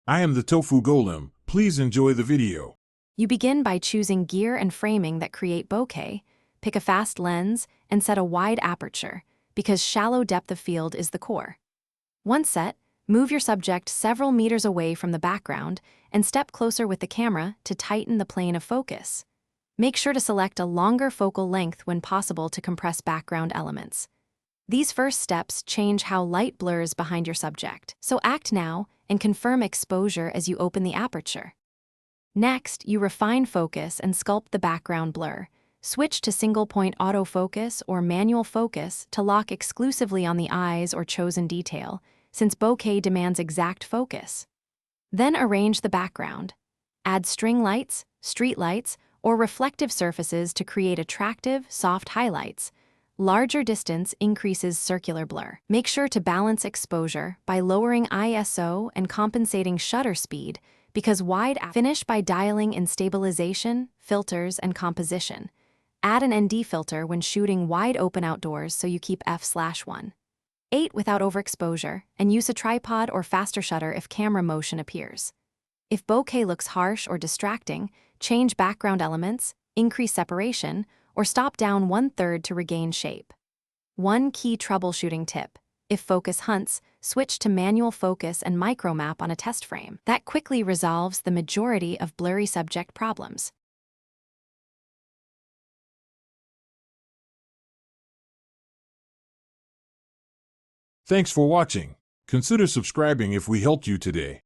I am the Tofu Golem. Please enjoy the video. You begin by choosing gear and framing that create bokeh, pick a fast lens, and set a wide aperture, because shallow depth of field is the core. Once set, move your subject several meters away from the background and step closer with the camera to tighten the plane of focus. Make sure to select a longer focal length when possible to compress background elements. These first steps change how light blurs behind your subject, so act now and confirm exposure as you open the aperture. Next, you refine focus and sculpt the background blur. Switch to single-point autofocus or manual focus to lock exclusively on the eyes or chosen detail, since bokeh demands exact focus. Then arrange the background. Add string lights, street lights, or reflective surfaces to create attractive, soft highlights. Larger distance increases circular blur. Make sure to balance exposure by lowering ISO and compensating shutter speed, because finish by dialing in stabilization, filters, and composition. Add an ND filter when shooting wide open outdoors so you keep f/1. 8 without overexposure, and use a tripod or faster shutter if camera motion appears. If bokeh looks harsh or distracting, change background elements, increase separation, or stop down 1/3 to regain shape. One key troubleshooting tip: if focus hunts, switch to manual focus and micromap on a test frame. That quickly resolves the majority of blurry subject problems. Thanks for watching. Consider subscribing if we helped you today.